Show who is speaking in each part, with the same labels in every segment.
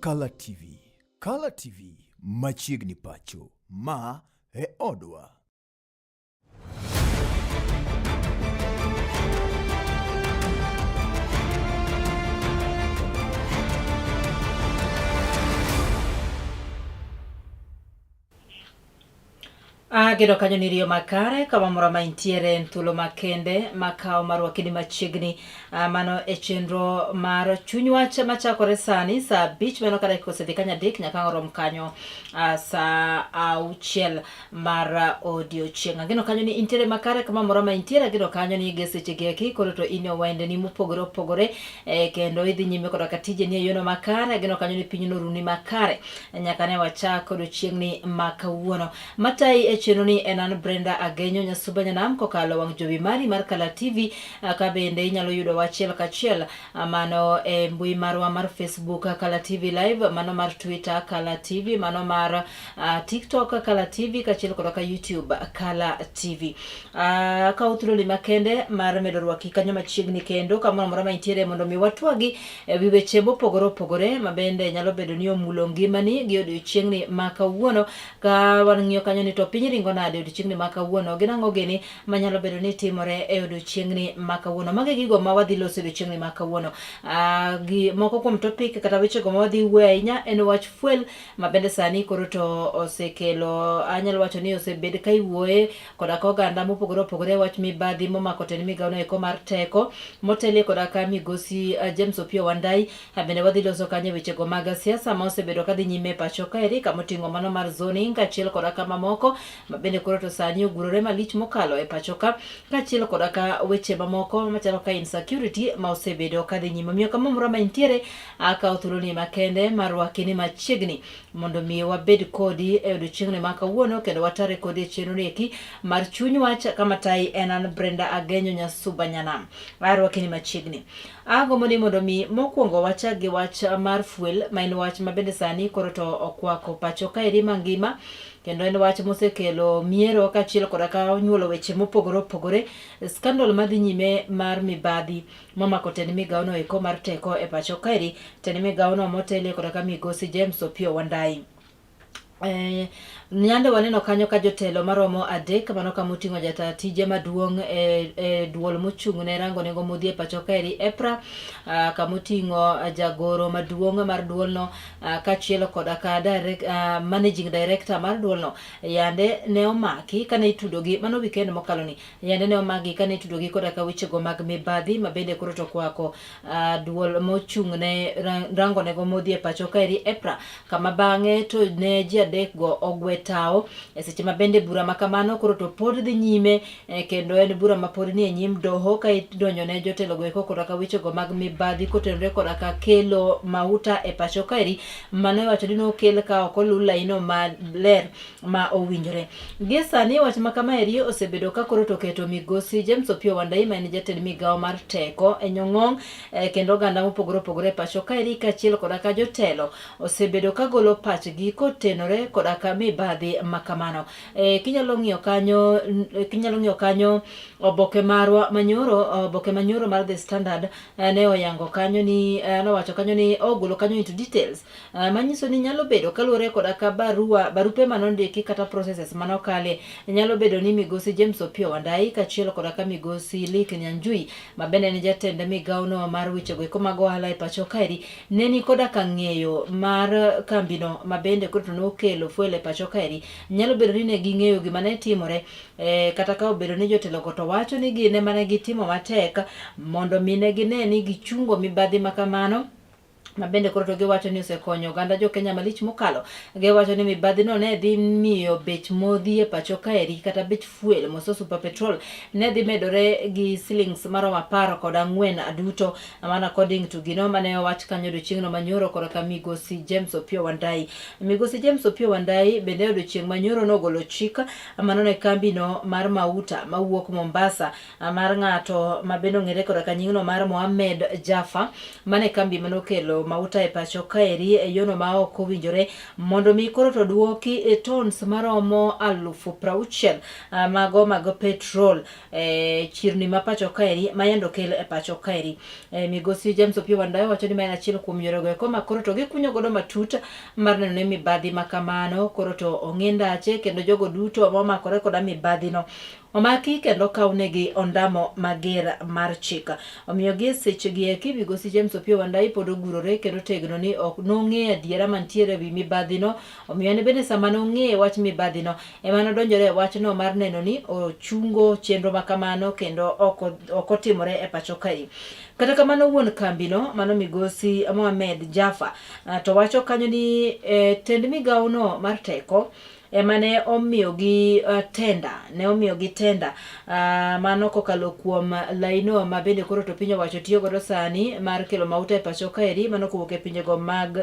Speaker 1: Color TV. Color TV machiegni pacho. Ma e odwa.
Speaker 2: Gido kanyo ni Rio makare kama murama intiere ntulo makende makao marwa kini machiegni mano e chenro mar chuny wach machakore sani sa bich mano kada kosedi kanya dik nyaka rom kanyo sa auchiel mar odiochieng'. Gino kanyo ni intiere makare kama murama intiere gido kanyo ni geseche geki koro to inyo wende ni mupogore opogore kendo idhi nyime koda katije ni yono makare gino kanyo ni pinyno runi makare nyaka ne wachako odiochieng' ni makawuono matai e chenro ni enan Brenda Agenyo Nyasuba Nyanam kokalo wang jowi mari mar Color TV ka bende inyalo yudo wachiel kachiel mano e mbui marwa mar Facebook Color TV Live, mano mar Twitter Color TV, mano mar TikTok Color TV kachiel koda ka YouTube Color TV. Ka utuloli makende mar medo rwaki kanyo machiegni kendo kama moro ma intiere mondo mi watwagi wi weche mopogore opogore mabende nyalo bedo ni omulo ngimani gi odiochieng' ni makawuono ka wang'iyo kanyo ni to piny ringo nade odiochieng' ni makawuono ginang'o gini manyalo bedo ni timore e odiochieng' ni makawuono. Mage gigo ma wadhi loso odiochieng' ni makawuono. Gi moko kuom topic kata weche go ma wadhi wuoyo ahinya en wach fuel mabende sani koro to osekelo anyalo wacho ni osebed ka iwuoye koda ka oganda mopogore opogore wach mibadhi momako tend migawono eko mar teko motelie koda ka migosi James Opiyo Wandayi. Bende wadhi loso kanye weche go mag siasa ma osebedo kadhi nyime pacho kaeri kamoting'o mano mar zoning kachiel koda ka mamoko mabende koro to sani ogurore malich mokalo e pacho ka kachiel koda ka weche mamoko machalo ka insecurity ma osebedo kadhi nyime. Miyo kama moro ma intiere akawo thuloni makende mar wakini machiegni mondo mi wabed kodi e odiochieng' ni makawuono kendo watare kodi e chenro eki mar chuny wach kama tai enan Brenda Agenyo Nyasuba Nyanam wakini machiegni. Agombo ni mondo mi mokwongo wacha gi wach mar fuel ma en wach mabende sani koro to okwako pacho kaeri mangima kendo en wach mosekelo miero kachiel koda ka nyuolo weche mopogore opogore. Scandal madhi nyime mar mibadhi momako tend migawono eko mar teko e pacho kaeri, tend migawono motelie koda ka migosi James Opiyo Wandayi. Nyande waneno kanyo ka jotelo maromo adek mano kamoting'o jata tije maduong' e duol mochung' ne rango nengo modhi e pacho kaeri EPRA, kamoting'o jagoro maduong' mar duolno kachiel koda ka managing director mar duolno yande ne omaki kane itudogi mano weekend mokalo ni yande ne omaki kane itudogi koda ka weche go mag mibadhi mabende koro to kwako duol mochung' ne rango nengo modhi e pacho kaeri EPRA, kama bang'e to ne ji adek go ogwe tao e seche mabende bura makamano koro to pod dhi nyime kendo en bura mapod ni e nyim doho ka idonjo ne jotelo go eko koda ka weche go mag mibadhi kotenore koda ka kelo mauta e pacho kaeri mano wacho ni nokel ka ok olu laino maler ma owinjore. Gie sani wach makamaeri osebedo ka koro to keto migosi James Opiyo Wandayi ma en jatend migawo mar teko e nyong'ong kendo oganda mopogore opogore e pacho kaeri kachiel koda ka jotelo osebedo ka golo pachgi kotenore koda ka mibadhi makamano. Kinyalo ng'iyo kanyo oboke marwa manyoro, oboke manyoro mar The Standard ne oyango kanyo ni nowacho kanyo ni ogolo kanyo into details manyiso ni nyalo bedo kaluwore koda ka barupe manondiki kata processes manokale nyalo bedo ni migosi James Opiyo Wandayi kachiel koda ka migosi Lik Nyanjui mabende ni jatend migawono mar weche go eko mag ohala e pacho kaeri ne ni koda ka ng'eyo mar kambino mabende koro to nokelo fuel e pacho kaeri. Nyalo bedo ni ne ging'eyo gima ne timore kata ka obedo ni jotelo go to wacho ni gine mane gitimo matek mondo mine gine ni gichungo mibadhi makamano mabende koro to giwacho ni osekonyo oganda jo Kenya malich mokalo. Giwacho ni mibadhi no ne dhi miyo bech modhi e pacho kaeri kata bech fuel moso super petrol ne dhi medore gi shillings maromo 14 duto mana according to gino mane owach kanyo odiochieng' no manyoro koda ka migosi James Opiyo Wandayi. Migosi James Opiyo Wandayi bende odiochieng' manyoro nogolo chik mano ne kambi no mar mauta mawuok Mombasa mar ng'ato mabende ong'ere koda ka nyingno mar Mohamed Jaffa mane kambi manokelo kelo mauta e pacho kaeri e yono ma ok owinjore mondo mi koro to duoki tons maromo 60,000 mag petrol chirni ma pacho kaeri mayando kel e pacho kaeri. Migosi James Opiyo Wandayi wacho ni ma en achiel kuom yorego eko ma koro to gikunyo godo matut mar neno ni mibadhi makamano koro to ong'e ndache, kendo jogo duto momakore koda mibadhi no omaki kendo kawnegi ondamo mager mar chik. Omiyo gi seche gi eki Migosi James Opiyo Wandayi pod ogurore kendo tegno ni ok nong'e adiera mantiere wi mibadhi no. Omiyo ne bende sama nong'e wach mibadhi no ema nodonjore e wach no mar neno ni ochungo chenro makamano kendo ok otimore e pacho kae. Kata kamano wuon kambi no mano Migosi Mohamed Jaffa to wacho kanyo ni tend migawo no mar teko emane omiyogi tenda mano kokalo kuom laino ma bende koro to piny owacho tiyo godo sani mar kelo mauta e pacho kaeri, mano kowuok e pinjego mag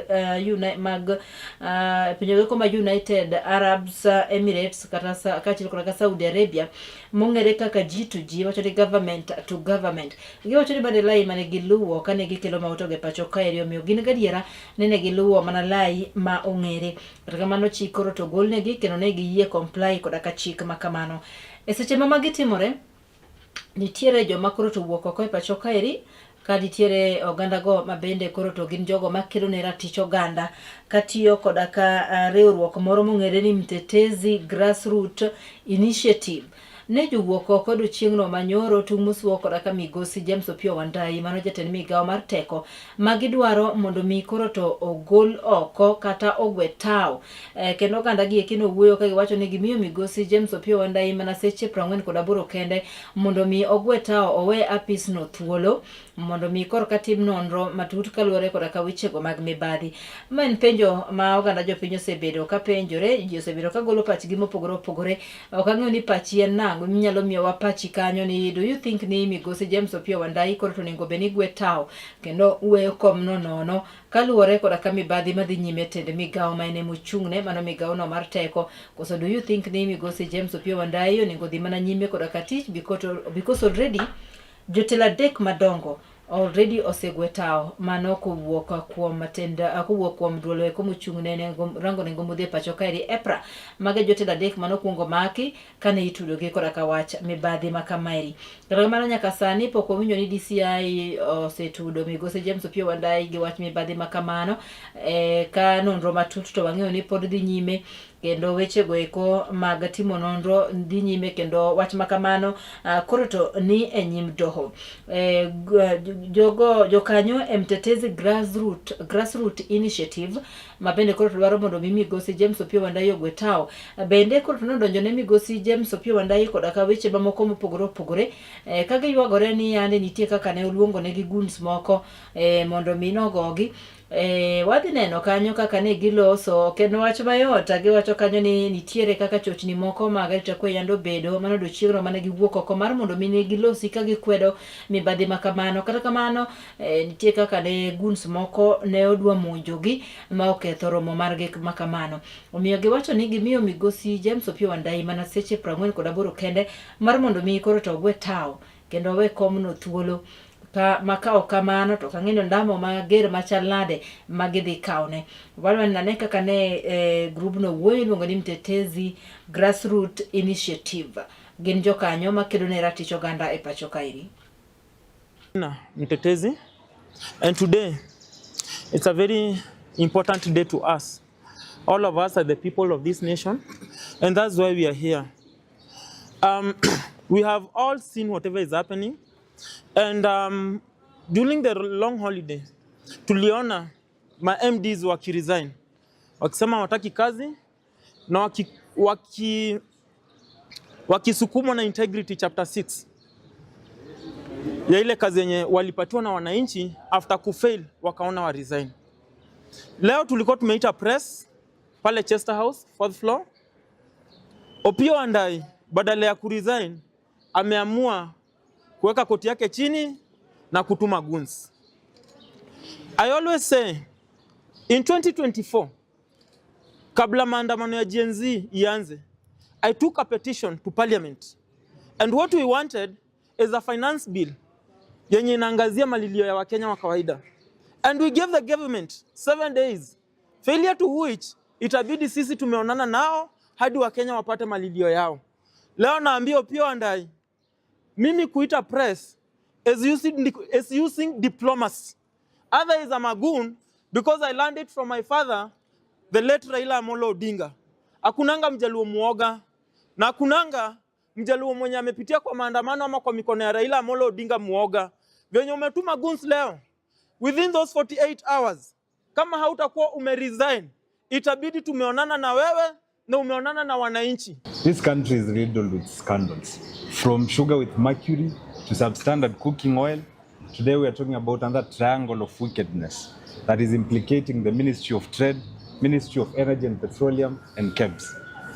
Speaker 2: pinjego mag United Arab Emirates kaachiel kod Saudi Arabia mong'ere kaka G2G, wacho ni government to government. Giwacho ni bende lai mane giluwo kane gikelo mauta e pacho kaeri omiyo gin gadiera nene giluwo mana lai ma ong'ere. Kata kamano chik koro to golnegi kendo ne giyie comply koda ka chik makamano. E seche ma magi timore, nitiere joma koro to wuok oko e pacho kaeri ka nitiere oganda go ma bende koro to gin jogo makelo ne ratich oganda katiyo koda ka riwruok moro mong'ere ni Mtetezi Grassroots Initiative ne jowuok oko odiochieng'no manyoro tung' mosuo koda ka Migosi James Opiyo Wandayi mano jatend migawo mar teko magidwaro mondo mi koro to ogol oko kata ogwe tao kendo oganda gi eki nowuoyo ka giwacho ni gimiyo Migosi James Opiyo Wandayi mana seche 48 kende mondo mi ogwe tao owe apis no thuolo mondo mi koro katim nonro matut kaluwore koda ka wechego mag mibadhi. Ma en penjo ma oganda jopiny osebedo ka penjore, ji osebedo ka golo pachgi mopogore opogore. Ok ang'eyo ni pachi en nang'o minyalo miyowa pachi kanyo ni do you think ni Migosi James Opiyo Wandayi koro to onego bed ni gwe tao kendo weyo kom nono kaluwore koda ka mibadhi madhi nyime tend migawo ma ene mochung'ne mano migawo no mar teko, koso do you think ni Migosi James Opiyo Wandayi onego dhi mana nyime koda ka tich because already jotelo adek madongo already osegwe tao mano kowuok kuom duolo eko mochung'ne rango nengo modhi e pacho kaeri EPRA. Mage jotelo adek mano kuongo maki kane itudo gi koda ka wach mibadhi makamaeri. Kata kamano nyaka sani pok owinjo ni DCI osetudo Migosi James Opiyo Wandayi gi wach mibadhi makamano ka nonro matut to wang'eyo ni pod dhi nyime kendo wechego eko mag timo nonro dhi nyime kendo wach makamano koro to ni e nyim doho. Jokanyo Mtetezi Grassroots Initiative ma bende koro dwaro mondo Migosi James Opiyo Wandayi ogwe tao bende koro nodonjo ne Migosi James Opiyo Wandayi koda ka weche mamoko mopogore opogore ka giywagore ni yande nitie kaka ne oluongo negi goons moko mondo mi nogogi. Wadhi neno kanyo kaka ne giloso kendo wach mayot giwacho kanyo ni nitiere kaka chochni moko mag arita kwe yando bedo mano odiochieng'no mane giwuok oko mar mondo mi gilosi ka gikwedo mibadhi makamano. Kata kamano nitie kaka ne goons moko ne odwa monjogi ma oketho romo margi makamano. Omiyo giwacho ni gimiyo Migosi James Opiyo Wandayi mana seche 48 kende mar mondo mi koro to ogwe tao kendo we komno thuolo makao kamano to kang'eyo ndamo mager machal nade magidhi kawne. Wanene kaka ne grubno wuoyo iluongo ni Mtetezi Grassroots Initiative gin jokanyo makedo ne ratich oganda e pacho kaeri.
Speaker 3: Mtetezi, and today it's a very important day to us. All of us are the people of this nation, and that's why we are here. We have all seen whatever is happening. And during the long holiday, tuliona ma MDs wakiresign. Wakisema wataki kazi na wakisukumwa na Integrity Chapter 6. Ya ile kazi yenye walipatiwa na wananchi after kufail wakaona wa resign. Leo tulikuwa tumeita press pale Chester House 4th floor. Opiyo Wandayi badala ya kuresign ameamua kuweka koti yake chini na kutuma goons. I always say in 2024 kabla maandamano ya Gen Z ianze, I took a petition to parliament, and what we wanted is a finance bill yenye inaangazia malilio ya Wakenya wa kawaida. And we gave the government 7 days, failure to which itabidi sisi tumeonana nao hadi Wakenya wapate malilio yao. Leo naambia Opiyo Wandayi, mimi kuita press is using diplomacy. Other is a magoon because I learned it from my father, the late Raila Amolo Odinga. Akunanga mjaluo muoga, na akunanga mjaluo mwenye amepitia kwa maandamano ama kwa mikono ya Raila Amolo Odinga muoga. Venye umetuma goons leo, within those 48 hours, kama hautakuwa umeresign, itabidi tumeonana na wewe na umeonana na wananchi.
Speaker 4: This country is riddled with scandals. From sugar with mercury to substandard cooking oil, today we are talking about another triangle of wickedness that is implicating the Ministry of Trade, Ministry of Energy and Petroleum, and KEBS.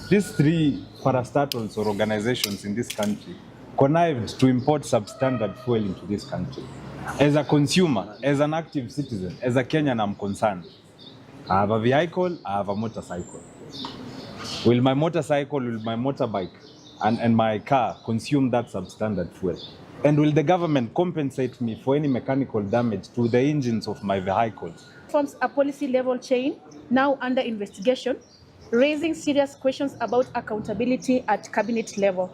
Speaker 4: These three parastatals or organizations in this country connived to import substandard fuel into this country. As a consumer, as an active citizen, as a Kenyan, I'm concerned. I have a vehicle, I have a motorcycle. Will my motorcycle, will my motorbike and my car consume that substandard fuel? And will the government compensate me for any mechanical damage to the engines of my vehicles?
Speaker 5: Forms a policy level chain now under investigation, raising serious questions about accountability at cabinet level.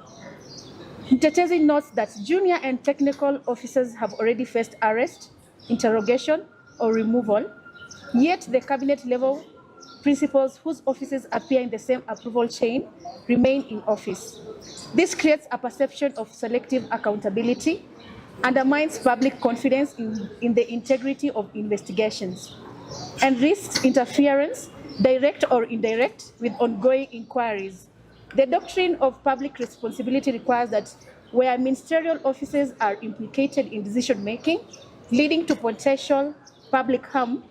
Speaker 5: Mtetezi notes that junior and technical officers have already faced arrest, interrogation, or removal, yet the cabinet level principals whose offices appear in the same approval chain remain in office. This creates a perception of selective accountability, undermines public confidence in the integrity of investigations, and risks interference, direct or indirect, with ongoing inquiries. The doctrine of public responsibility requires that where ministerial offices are implicated in decision-making, leading to potential public harm,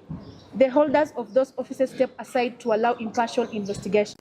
Speaker 5: the holders of those offices step aside to allow impartial investigation.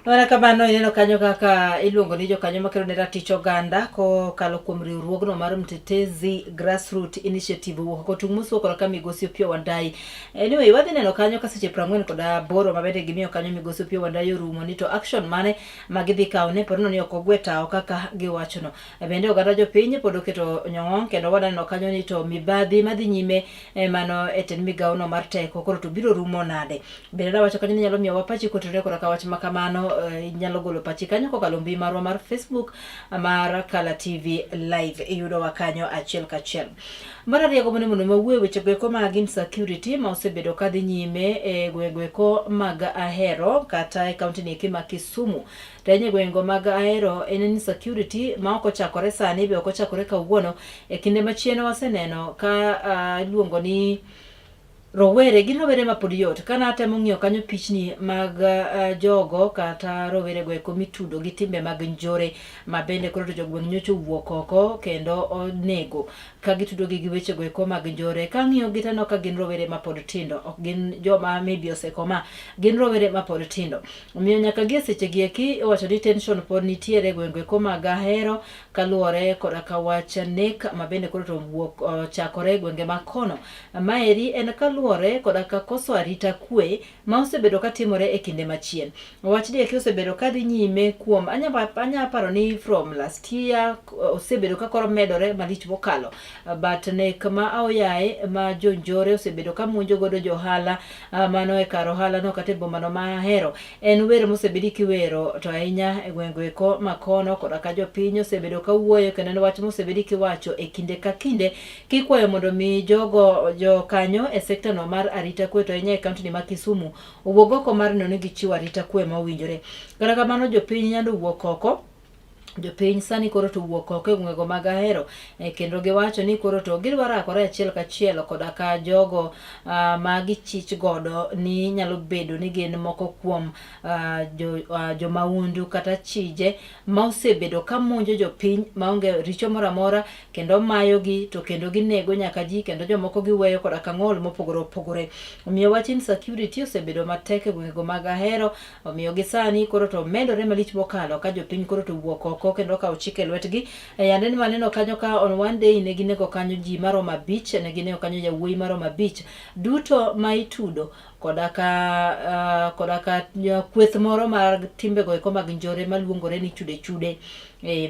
Speaker 2: Ora kamano ineno kanyo kaka iluongo ni jokanyo makelo ne ratich oganda ko kalo kuom riwruogno mar Mtetezi Grassroots Initiative wuok ko tung' musuo koro ka migosi Opiyo Wandayi. Anyway, wadhi neno kanyo ka seche 48 mabende gimiyo kanyo migosi Opiyo Wandayi orumo ni to action mane magidhi kawo ne porno ni ok ogwe tao kaka giwachono. Bende oganda jopiny pod oketo nyong'ong kendo wadaneno kanyo ni to mibadhi madhi nyime mano eten migawono mar teko koro to biro rumo nade. Bende wacho kanyo ni nyalo miyo wapachi kotere koro ka wach makamano nyalo golo pachi kanyo kokalo mbi marwa mar Facebook mar Kala TV live iyudo wakanyo achiel kachiel. Mara riego mondo mawuoye weche gweko mag insecurity ma osebedo kadhi nyime e gweko mag Ahero kata e kaunti ni ma Kisumu. Tenye gwengo mag Ahero en insecurity ma ok ochakore sani be ok ochakore kawuono e kinde machieno waseneno ka luongo ni rowere gin rowere ma pod yot kana atemo ng'iyo kanyo pichni mag jogo kata rowere go eko mitudo gi timbe mag njore ma bende koro to jogweng' nyocho wuok oko kendo onego ka gitudo gi weche go eko mag njore ka ng'iyo gi tano ka gin rowere ma pod tindo ok gin joma maybe osekoma gin rowere ma pod tindo omiyo nyaka gi seche gi eki wacho ni tension pod nitiere gweng' eko mag Ahero kaluore koda ka wach nek ma bende koro to wuok chakore gwenge ma kono maeri en kaluore koda ka koso arita kwe ma osebedo katimore e kinde machien. Wach ni eki osebedo kadhi nyime kuom anya paro ni from last year osebedo ka koro medore malich mokalo but nek ma aoyaye ma jonjore osebedo ka monjo godo johala mano e kar ohala no kata e boma no ma Ahero en wero mosebedi kiwero to ahinya e gwenge eko makono koda ka jopiny osebedo ka wuoyo kendo wach mosebedi kiwacho e kinde ka kinde kikwayo mondo mi jogo kanyo e sekta no mar arita kwe to ahinya e kaunti ni ma Kisumu owuog oko mar neno ni gichiwo arita kwe ma owinjore. Kata kamano jopiny nyalo wuok oko jopiny sani koro to wuok oko e gwenge mag Ahero kendo giwacho ni koro to gidwaro rakore achiel kachiel koda ka jogo ma gichich godo ni nyalo bedo ni gin moko kuom jo maundu kata chije ma osebedo ka monjo jopiny maonge richo moro amora kendo mayogi to kendo ginego nyaka ji kendo jomoko giweyo koda ka ng'ol mopogore opogore. Omiyo wach insecurity osebedo matek e gwenge mag Ahero omiyo gisani koro to medore malich mokalo ka jopiny koro to wuok oko kendo ka ochike lwetgi yande ni maneno kanyo ka on one day ne ginego kanyo ji maromo 5 ne ginego kanyo jawuoyi maromo 5 duto ma itudo kodaka kweth moro mar timbe go eko mag njore maluongore ni chude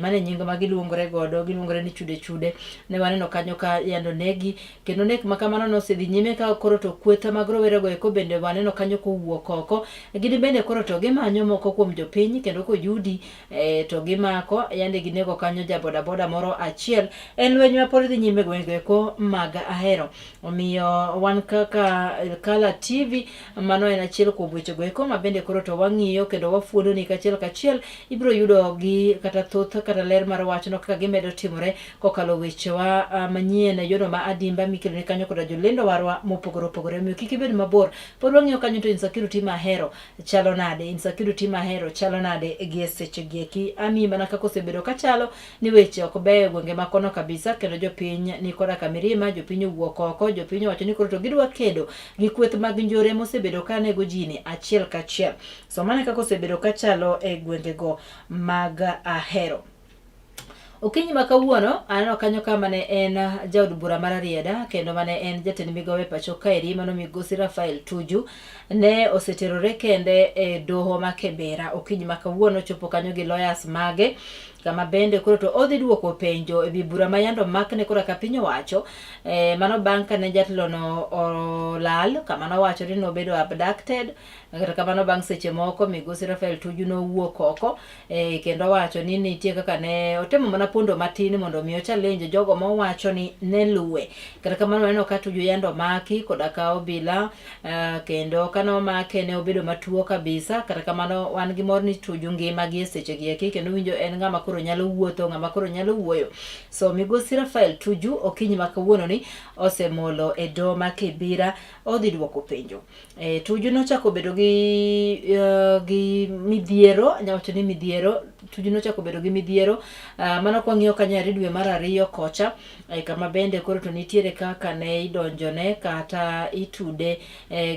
Speaker 2: mane nying ma giluongore godo, giluongore ni chude ne waneno kanyo ka yando negi, kendo nek makamano nosedhi nyime ka koro to kwetha mag rowere go eko bende waneno kanyo kowuok oko. Gini bende koro to gimanyo moko kuom jopiny, kendo koyudi to gimako yande ginego kanyo ja boda moro achiel. En lweny ma pod dhi nyime gwenge eko mag Ahero. Omiyo wan kaka Kala TV mano en achiel kuom weche go eko ma bende koro to wang'iyo kendo wafuono ni kachiel ibiro yudo gi kata kata ler mar wachno kaka gimedo timore kokalo wechewa manyien yono ma adimba mikelo ni kanyo koda jolendo warwa mopogore. Miyo kik ibed mabor, pod wang'iyo kanyo to insecurity ma Ahero chalo nade, gi seche gieki. Ami mana kaka osebedo kachalo ni weche ok beyo gwenge makono kabisa, kendo jopiny ni koda kamirima, jopiny owuok oko, jopiny wacho ni koro to gidwa kedo gi kweth mag njore mosebedo ka nego jini achiel kachiel. So mane kaka osebedo kachalo e gwenge go mag Ahero. Okinyi ma kawuono aneno kanyo ka mane en jaod bura mar Arieda, kendo mane en jatend migawo e pacho kaeri mano migosi Rafael Tuju ne oseterore kende e doho ma Kibera. Okinyi ma kawuono chopo kanyo gi lawyers mage, kama bende koro to odhi duoko penjo e wi bura ma yando makne kora ka piny owacho mano bang' kane jatelo no olal, kama nowacho ni nobedo abducted. Kata kamano bang' seche moko migosi Rafael Tuju nowuok oko kendo wacho ni nitie kaka ne otemo mana pondo matin mondo mi challenge jogo mowacho ni ne luwe. Kata kamano neno ka Tuju yando maki koda ka obila kendo kano make ne obedo matuo kabisa. Kata kamano wan gi mor ni Tuju ngima gi seche gieki, kendo winjo en ng'ama koro nyalo wuotho, ng'ama koro nyalo wuoyo. So migosi Rafael Tuju okinyi ma kawuono ni osemolo e do ma Kibera, odhi duoko penjo. Tuju nochako bedo gi midhiero, nyawacho ni midhiero. Tuju nochako bedo gi midhiero mano kwang'iyo kanyari dwe mar 2 kocha, kama bende koro to nitiere kaka ne idonjone kata itude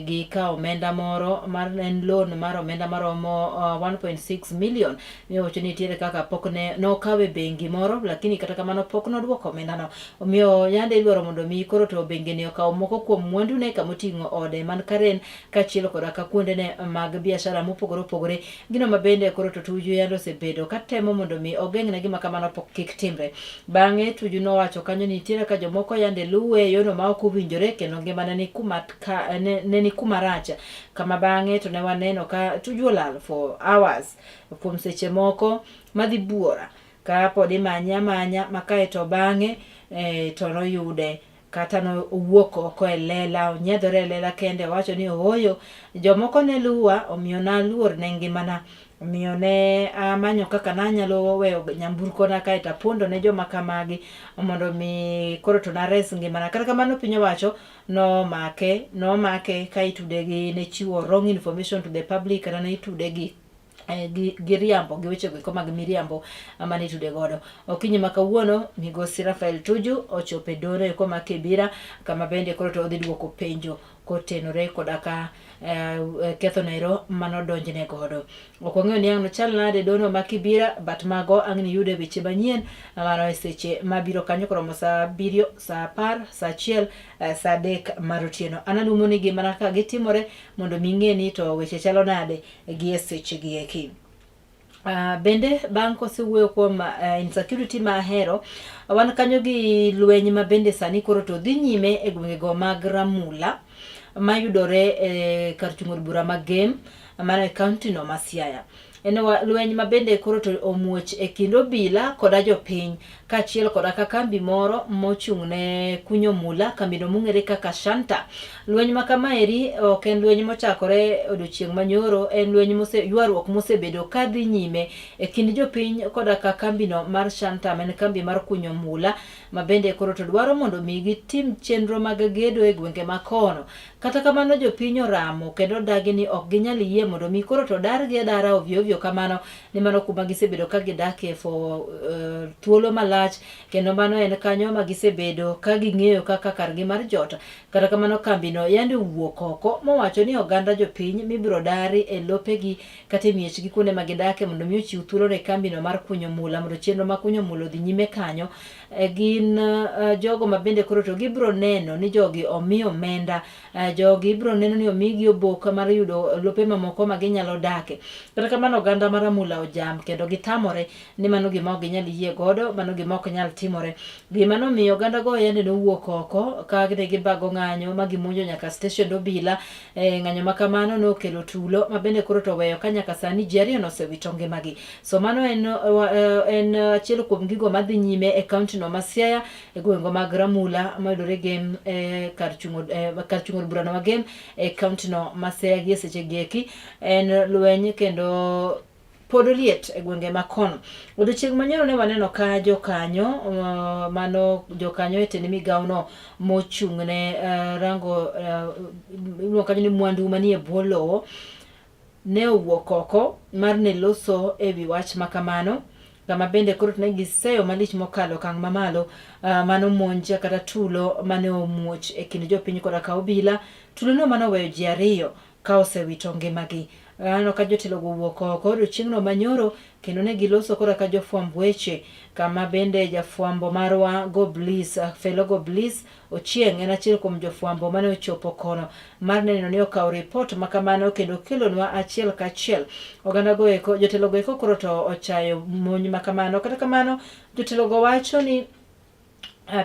Speaker 2: gi ka omenda moro mar en loan mar omenda maromo 1.6 million. Miwacho ni nitiere kaka pok ne nokawe bengi moro, lakini kata kamano pok noduoko omenda no. Omiyo yande idwaro mondo mi koro to bengi ni okaw moko kuom mwandu ne kamoting'o ode man Karen kachiel koda ka kuonde ne mag biashara mopogore. Gino mabende koro to Tuju yando osebedo katemo mondo mi ogeng'ne gima kamano pok kik timre. Bang'e Tuju nowacho kanyo ni nitiere ka jomoko yande luwe yono ma ok owinjore, kendo ngimane ni kuma rach. Kama bang'e to ne waneno ka Tuju olal for hours kuom seche moko madhi buora ka pod imanya makae to bang'e to noyude kata no owuok oko e lela, onyedhore e lela kende. Wacho ni oyo jomoko ne luwa, omiyo naluor ne ngimana, omiyo ne amanyo kaka nanyalo weyo nyamburko na kae tapondo ne joma kamagi mondo mi koro to nares ngimana. Kata kamano piny owacho no make ka itude gi ne chiwo wrong information to the public, kata ne itude gi riambo gi weche go mag miriambo amani tude godo. Okinyi ma kawuono migosi Rafael Tuju ochope dono eko ma Kibera, kama bende koro to odhi duoko penjo kotenore koda ka ketho nero manodonjne godo. Ok wang'eyo ni ang'no chal nade dono ma Kibera, but mago ang' ni yude weche manyien mano e seche mabiro kanyo koromo saa 7, saa 10, saa 1, saa 3 mar otieno. Analumo ni gimana ka gitimore mondo ming'e ni to weche chalo nade gi seche gieki. Bende bang' kosewuoyo kuom insecurity ma Ahero, wan kanyo gi lweny ma bende sani koro to dhi nyime e gwengego mag Ramula mayudore kar chung'o bura mag Gem mano e kaunti no ma Siaya. En lweny ma bende koro to omuoch e kind obila koda jopiny kachiel koda ka kambi moro mochung' ne kunyo mula, kambi no mong'ere kaka Shanta. Lweny ma kamaeri ok en lweny mochakore odiochieng' manyoro, en lweny ywaruok mosebedo ka dhi nyime e kind jopiny koda ka kambi no mar Shanta, en kambi mar kunyo mula ma bende koro to dwaro mondo mi gitim chenro mag gedo e gwenge makono. Kata kamano jopiny oramo kendo dagi ni ok ginyal yie mondo mi koro to dar gi dara ovyo winjo kamano ni mano kuma gisebedo ka gidakie for thuolo malach, kendo mano en kanyo ma gisebedo ka ging'eyo kaka kargi mar jot. Kata kamano kambino yande wuok oko mowacho ni oganda jopiny mibiro dari e lopegi kata miechgi kuonde ma gidakie mondo mi ochiw thuolo ne kambino mar kunyo mula mondo chenro ma kunyo mula odhi nyime kanyo. Gin jogo ma bende koro to gibiro neno ni jogi omi omenda, jogi biro neno ni omigi oboke mar yudo lope mamoko ma ginyalo dake. Kata kamano oganda mar mula ojam kendo gitamore ni mano gima ok ginyal yie godo, mano gima ok nyal timore. Gima nomiyo oganda go yande nowuok oko ka ne gibago ng'anyo ma gimonjo nyaka steshend obila. Ng'anyo ma kamano nokelo tulo ma bende koro to weyo ka nyaka sani ji ariyo nosewito ngimagi. So mano en achiel kuom gigo madhi nyime e kaunti no ma Siaya, e gwenge mag Ramula mayudore Gem, kar chungo od burano ma Gem e kaunti no ma Siaya gi seche gieki. En lweny kendo pod liet e gwenge ma kono. Odiochieng' manyoro ne waneno ka jokanyo mano jokanyo e tend migawo no mochung' ne rango kanyo ni mwandu manie bwo lowo ne owuok oko mar ne loso e wi wach makamano, kama bende koro ne giseyo malich mokalo okang' mamalo mano monja kata tulo mane omuoch e kind jopiny koda ka obila. Tulo no mano weyo ji ariyo ka osewito ngimagi. Ano ka jotelo go wuok oko odiochieng'no manyoro kendo ne giloso kora ka jofwamb weche, kama bende jafwambo marwa Goblis, Felo Goblis Ochieng' en achiel kuom jofwambo mane ochopo kono mar neno ni okawo ripot makamano kendo kelonwa achiel kachiel. Oganda go eko, jotelo go eko koro to ochayo monj makamano. Kata kamano jotelo go wacho ni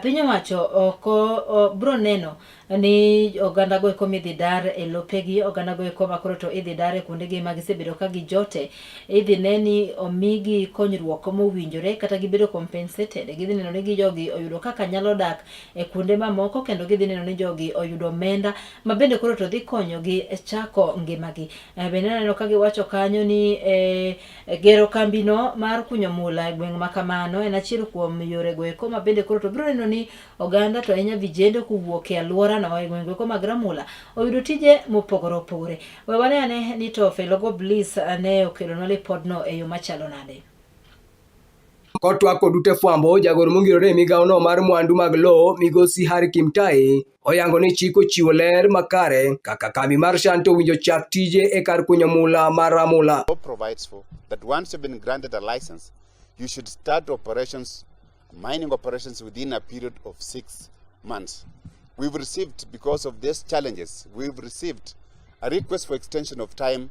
Speaker 2: piny owacho oko bro neno ni oganda go eko midhi dar e lopegi, oganda go eko makoro to idhi dar e kuondegi ma gisebedo ka gijote, idhi ne ni omigi konyruok mowinjore kata gibedo compensated. Gidhi neno ni jogi oyudo kaka nyalo dak e kuonde mamoko, kendo gidhi neno ni jogi oyudo omenda ma bende koro to dhi konyogi e chako ngimagi. Bende neno ka giwacho kanyo ni gero kambino mar kunyo mula e gweng' makamano en achiel kuom yore go eko ma bende koro to biro neno ni oganda to ahinya vijende kuwuok e alwora no e gwenge ko mag Ramula oyudo tije mopogore opogore. Wane ane ni to Felo Goblis ane okelonwa lipodno e yo machalo nade.
Speaker 6: Kotwako dute fwambo, jagoro mongirore e migawo no mar mwandu mag lowo migosi Harry Kimtai oyango ni chik ochiwo ler makare kaka kambi mar Shanta owinjo chak tije e kar kunyo mula mar Ramula.
Speaker 7: Provides for that once you've been granted a license, you should start operations, mining operations within a period of 6 months. We've received, because of these challenges, we've received a request for extension of time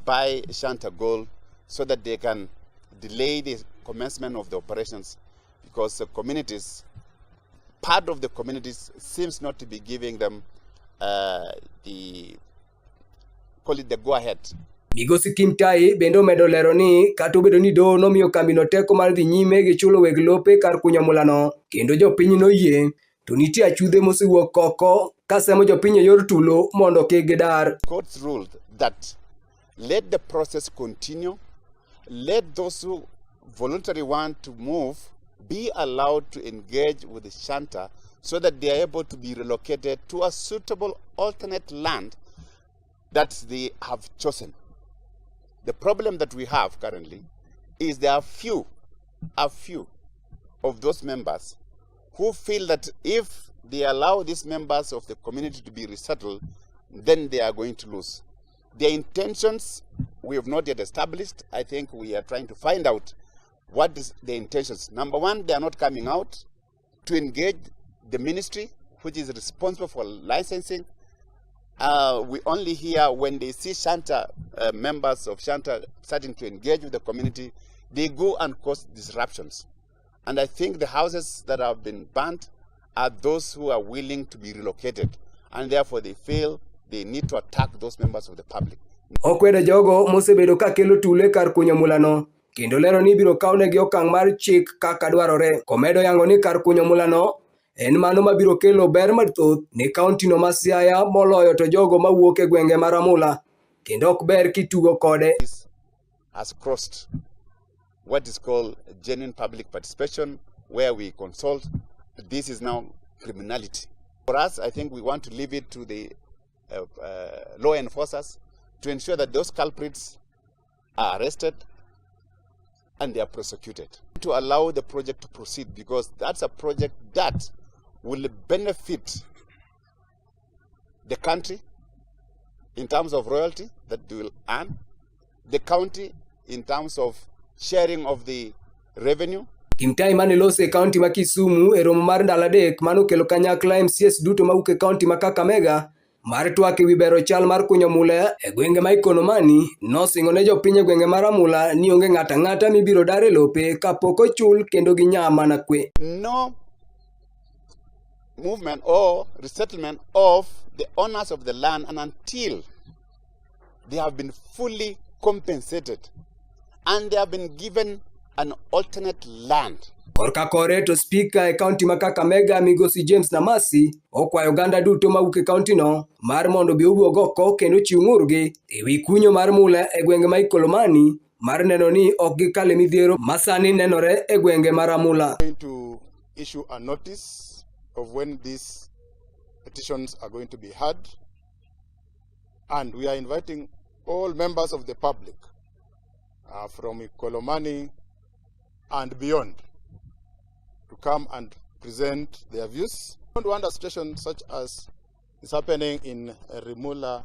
Speaker 7: by Shanta Gold so that they can delay the commencement of the operations, because the communities, part of the communities seems not to be giving them the go-ahead.
Speaker 6: Migosi Kimtai bende omedo lero ni kata obedo ni doho nomiyo kambino teko mar dhi nyime gi chulo weg lope kar kunyo mulano, kendo jopiny noyie, to nitie achudhe mosewuok oko kasemo jopiny e yor tulo mondo kik gidar.
Speaker 7: Courts ruled that let the process continue, let those who voluntarily want to move be allowed to engage with the Shanta so that they are able to be relocated to a suitable alternate land that they have chosen. The problem that we have currently is there are few of those members who feel that if they allow these members of the community to be resettled, then they are going to lose. Their intentions, we have not yet established. I think we are trying to find out what is their intentions. Number one, they are not coming out to engage the ministry, which is responsible for licensing. We only hear when they see Shanta, members of Shanta starting to engage with the community, they go and cause disruptions. And I think the houses that have been burnt are those who are willing to be relocated. And therefore they feel they need to attack those members of the public.
Speaker 6: Okwede jogo mosebedo ka kelo tule kar kunyo mulano, kendo lero ni biro kawnegi okang' mar chik kaka dwarore. Komedo yango ni kar kunyo mulano en mano mabiro kelo ber mathoth ne kaunti no ma Siaya moloyo to jogo mawuok e gwenge mar Ramula, kendo ok ber kitugo kode.
Speaker 7: This has crossed what is called genuine public participation, where we consult. This is now criminality. For us, I think we want to leave it to the law enforcers to ensure that those culprits are arrested and they are prosecuted. To allow the project to proceed, because that's a project that will benefit the country in terms of royalty that they will earn, the county in terms of sharing of the revenue.
Speaker 6: Kimtai mane lose kaunti ma Kisumu e romo mar ndalo adek mano kelo kanyakla MCS duto mawuok e kaunti ma Kakamega mar twak ewi bero chal mar kunyo mula e gwenge ma Ikonomani nosingo ne jopiny e gwenge mar Amula ni onge ng'ata ng'ata mibiro dar e lope kapok ochul kendo ginya mana kwe.
Speaker 7: No movement or resettlement of the owners of the land and until they have been fully compensated and they have been given an alternate land.
Speaker 6: Korka kore to speaker e kaunti ma Kakamega Migosi James Namasi okwayo oganda duto mawuok e kaunti no mar mondo bi owuog oko kendo chiw ng'urgi ewi kunyo mar mula e gwenge ma Ikolomani mar neno ni ok gikale midhiero masani nenore e gwenge mar Amula.
Speaker 8: Going to issue a notice of when these petitions are going to be heard, and we are inviting all members of the public from Ikolomani and beyond to come and present their views. We don't want a situation such as is happening in Rimula,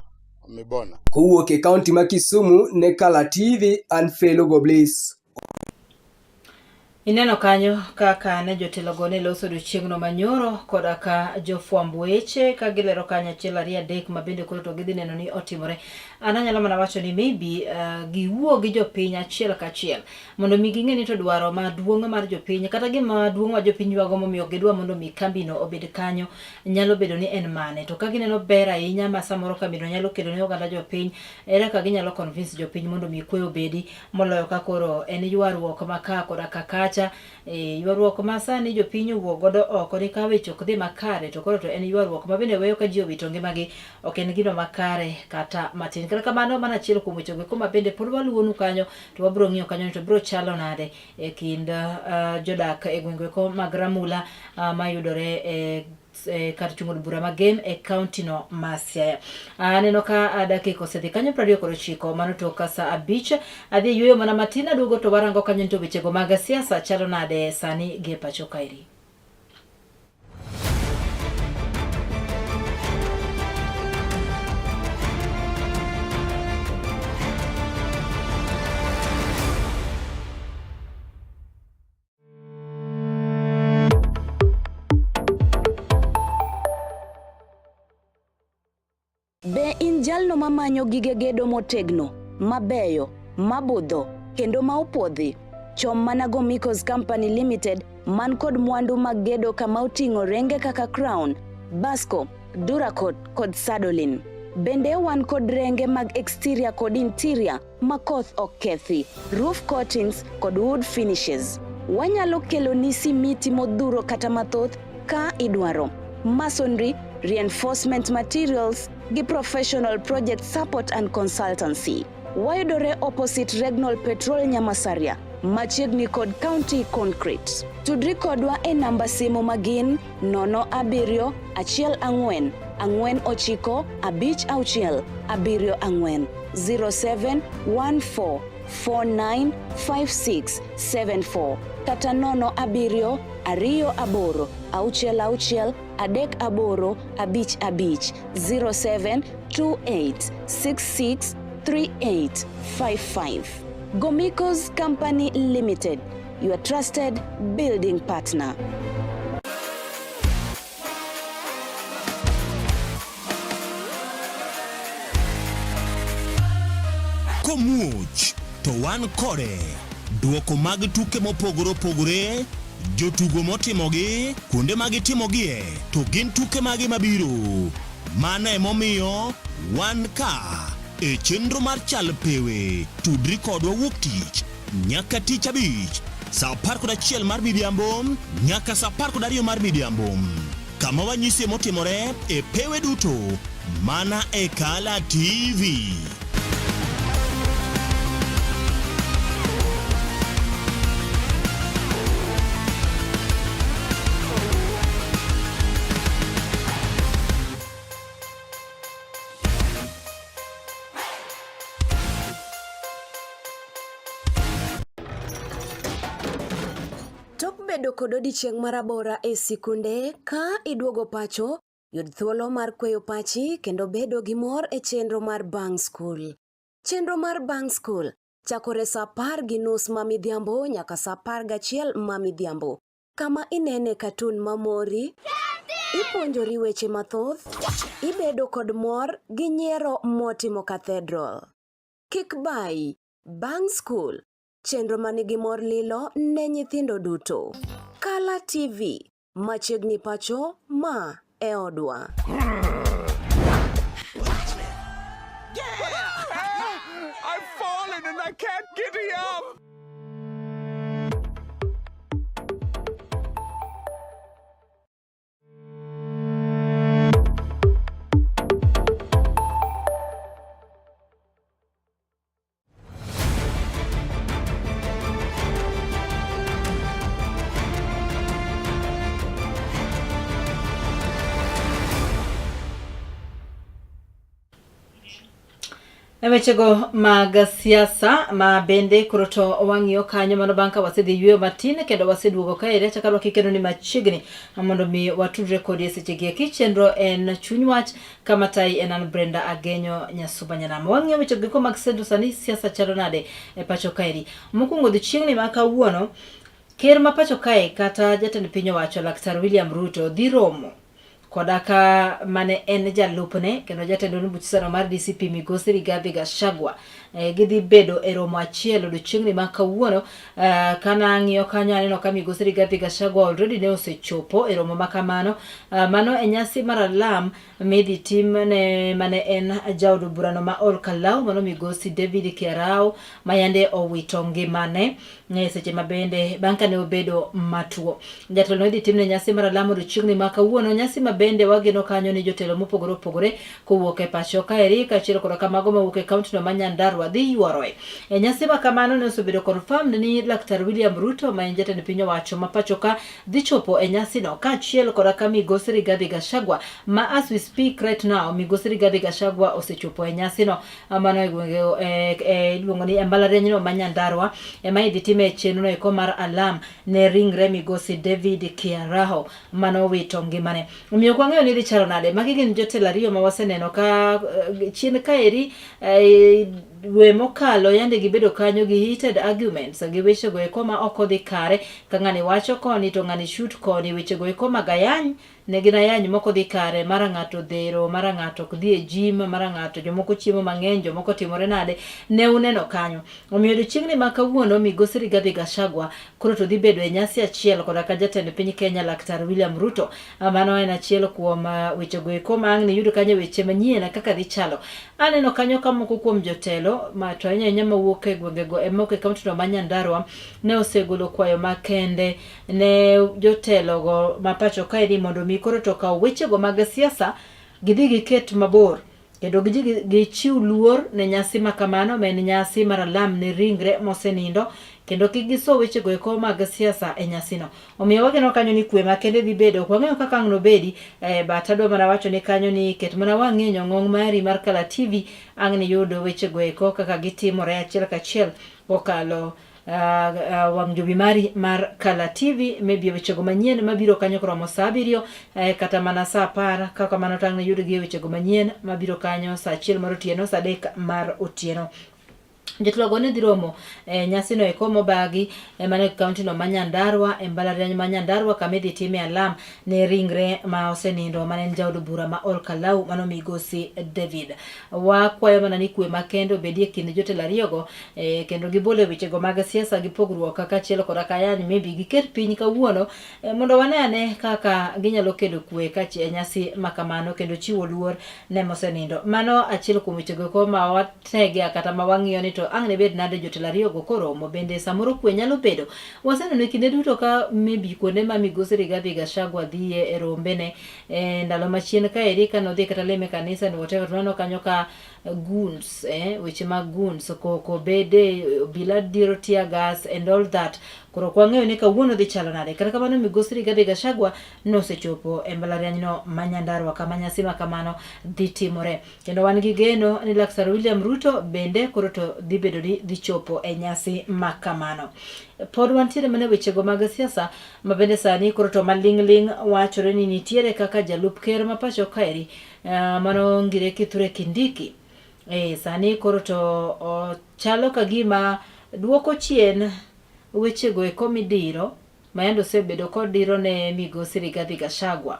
Speaker 8: Mibona.
Speaker 6: Kowuok e kaunti ma Kisumu ne Kala TV and Fellow Goblis.
Speaker 2: Ineno kanyo kaka ne jotelogo ne loso odiochieng'no manyoro koda ka jofwamb weche ka gilero kanyo achiel ariyo adek mabende koro to gidhi neno ni otimore. An anyalo mana wacho ni maybe giwuo gi jopiny achiel kachiel mondo mi ging'e ni to dwaro maduong' mar jopiny kata gima duong' ma jopiny ywago momiyo gidwa mondo mi kambino obed kanyo nyalo bedo ni en mane. To ka gineno ber ahinya ma samoro kambino nyalo kelo ne oganda jopiny, ere ka ginyalo convince jopiny mondo mi kwe obedi moloyo ka koro en ywaruok ma ka koda kakacha. Ywaruok ma sani jopiny owuok godo oko ni ka weche ok dhi makare to koro to en ywaruok ma bende weyo ka ji owito ngimagi ok en gino makare kata matin. Kata kamano mana achiel kuom weche go ma bende pod waluonu kanyo to wabiro ng'iyo kanyo to biro chalo nade e kind jodak e gwenge ko mag Ramula mayudore kar chungo bura magem e county no ma Siaya. Aneno ka dakika osedhi kanyo 29 mano to ka saa 5 adhi yueyo mana matin aduogo to warango kanyo to weche go mag siasa chalo nade sani gi pacho kairi.
Speaker 9: Be in jalno mamanyo gige gedo motegno, mabeyo, mabudho, kendo maopodhi? Chom mana Gomikos Company Limited man kod mwandu mag gedo kama oting'o renge kaka Crown, Basco, Duracot kod Sadolin. Bende wan kod renge mag exterior kod interior makoth ok kethi, roof coatings kod wood finishes. Wanyalo kelo ni simiti modhuro kata mathoth ka idwaro. Masonry, reinforcement materials, gi professional project support and consultancy. Wayudore opposite Regnal Petrol Nyamasaria, machiegni kod County Concrete. Tudri kodwa e namba simu magin 07 14 49 56 74 0714 495674 kata 07 28 66 38 55 0728663855. Gomikos Company Limited, your trusted building partner.
Speaker 10: Komuch to wan kode duoko mag tuke mopogore opogore, jotugo motimogi, kuonde magitimogie, to gin tuke magi mabiro. Mano emomiyo wan ka e chenro mar chal pewe. Tudri kodwa wuok tich nyaka tich abich saa 11 mar midhiambo nyaka saa 12 mar midhiambo, kama wanyisi motimore e pewe duto mana e Kala TV.
Speaker 9: Kisebedo kod odiochieng' marabora e sikunde ka iduogo pacho, yud thuolo mar kweyo pachi kendo bedo gi mor e chenro mar Bang School. Chenro mar Bang School chakore saa 10:30 mamidhiambo nyaka saa 11 mamidhiambo. Kama inene katun mamori, ipuonjori weche mathoth, ibedo kod mor gi nyiero motimo Cathedral. Kik bai, Bang School, chenro manigi mor lilo ne nyithindo duto. Kala TV, machiegni pacho ma e odwa.
Speaker 11: I've fallen and I can't get up!
Speaker 2: Wechego mag siasa ma bende kuroto wang'io kanyo mano banka wasedhi yweyo matin kendo waseduogo kae chaka rwaki kendo ni machiegni mondo mi watudre kodi sechegi kichenro en chuny wach kama tai en Brenda Agenyo Nyasuba Nyanam. Wang'io wechego ko mag sendo sani siasa chalo nade e pacho kaeri. Mokwongo odiochieng'ni ma kawuono ker ma pacho kae kata jatend piny owacho Laktar William Ruto dhi romo kodaka mane en jalupne kendo jatend buch sano mar DCP Migosi Rigathi Gachagua gidhi bedo e romo achiel odiochieng'ni ma kawuono. Kana ng'iyo kanyo aneno ka Migosi Rigathi Gachagua already ne osechopo e romo makamano. Mano e nyasi mar alam midhi tim ne mane en jaod burano ma Ol Kalou mano Migosi David Kiarao mayande owito ngimane seche mabende bang' kane obedo matuo. Jatelo no idhi tim ne nyasi mar alam odiochieng'ni ma kawuono. Nyasi mabende wageno kanyo ni jotelo mopogore opogore kowuok e pacho kaeri kaachiel kod kamago mawuok e kaunti no ma Nyandarua dhi yuoroe. E nyasi ma kamano ne osebedo confirmed ni Laktar William Ruto ma en jatend piny owacho ma pacho ka dhi chopo e nyasi no kaachiel kod ka Migosi Rigathi Gachagua ma as we speak right now Migosi Rigathi Gachagua osechopo e nyasi no mano e gwenge iluongo ni mbalariany no ma Nyandarua ema idhi time chenro no eko mar alam ne ringre Migosi David Kiarao mano wito ngimane. Omiyo kwang'eyo ni dhi chalo nade. Magi gin jotelo ariyo ma waseneno ka chien kaeri dwe mokalo yande gibedo kanyo gi heated arguments gi wechego eko ma ok odhi kare ka ng'ani wacho koni to ng'ani shoot koni wechego eko mag ayany ne gin ayany moko dhi kare mara ng'ato dhero mara ng'ato ok dhi e gym mara ng'ato jomoko chiemo mang'eny jomoko timore nade ne uneno kanyo. Omiyo odiochieng'ni ma kawuono Migosi Rigathi Gachagua koro to dhi bedo e nyasi achiel kod ka jatend piny Kenya Laktar William Ruto. Mano en achiel kuom wechego eko ma ang' niyudo kanyo weche manyien kaka dhi chalo. Aneno kanyo ka moko kuom jotelo ma to ahinya mawuok e gwengego moko e kaunti no ma Nyandarua ne osegolo kwayo makende ne jotelogo ma pacho kaeri mondo mi koro to kaw wechego mag siasa gidhi giket mabor kendo gichiw luor ne nyasi makamano ma en nyasi mar alam ne ringre mosenindo kendo kik giso wechego eko mag siasa e nyasi no. Omiyo wageno kanyo ni kwe makende dhi bedo. Ok wang'eyo kaka ang' nobedi but adwa mana wacho ni kanyo ni ket mana wang'inyo ng'ong mari mar Kala TV ang' ni yudo wechego eko kaka gitimore achiel kachiel kokalo wang' jowi mari mar Kala TV. Maybe wechego manyien mabiro kanyo kromo saa 7 kata mana saa 10 kaka mano tang' ni yudo gi wechego manyien mabiro kanyo saa 1 mar otieno saa 3 mar otieno. Jotelo ne dhi romo nyasi no eko mobagi mane kaunti no ma Nyandarua e mbalariany ma Nyandarua kama idhi time alam ne ringre ma osenindo mane en jaod bura ma Ol Kalou mano Migosi David. Wakwayo mana ni kwe makendo bedie kind jotelo ariyogo kendo gibole wechego mag siasa gi pogruok kaka achiel kod akayany maybe giket piny kawuono mondo wanene kaka ginyalo kelo kwe kachiel nyasi makamano kendo chiwo luor ne mosenindo. Mano achiel kuom wechego eko ma watege kata ma wang'iyo ni to ang' ne bed nade jotelo ariyogo koromo bende samoro kwe nyalo bedo. Waseneno kinde duto ka maybe kuonde ma Migosi Rigathi Gachagua dhiye e rombene ndalo machien kaeri ka nodhi kata leme kanisa ni whatever. Tuneno kanyo ka goons, weche mag goons, ko bede bila diro tear gas and all that. Koro kwang'eyo ni kawuono dhi chalo nade. Kata kamano Migosi Rigathi Gachagua nosechopo e mbalariany no ma Nyandarua kama nyasi ma kamano dhi timore. Kendo wan gi geno ni Laktar William Ruto bende koro to dhi bedo ni dhi chopo e nyasi ma kamano. Pod wantiere mana wechego mag siasa ma bende sani koro to maling'ling wachore ni nitiere kaka jalup ker ma pacho kaeri mano Ngire Kithure Kindiki. Sani koro to chalo kagima duoko chien wechego eko midiro mayando sebedo kod diro ne Migosi Rigathi Gachagua.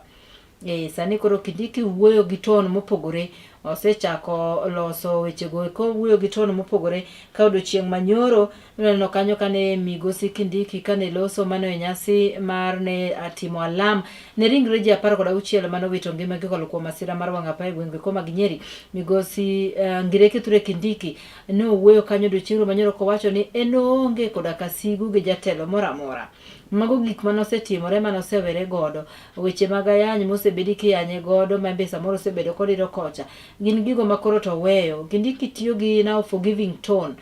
Speaker 2: Sani koro Kindiki wuoyo gi ton mopogore, osechako loso wechego eko wuoyo gi ton mopogore ka odiochieng' manyoro no kanyo kane Migosi Kindiki kane loso mano e nyasi mar ne atimo alam ne ringre ji 16 mano wito ngimagi kokalo kuom masira mar wang' apaya e gwenge ko mag Nyeri. Migosi Ngire Kithure Kindiki no wuoyo kanyo odiochieng' manyoro kowacho ni enonge koda kasigu gi jatelo moro amora. Mago gik manosetimore manosewere godo, weche mag ayany mosebedi kiyanye godo mambe samoro osebedo kodiro kocha, gin gigo makoro to weyo. Kindiki tiyo gi now forgiving tone,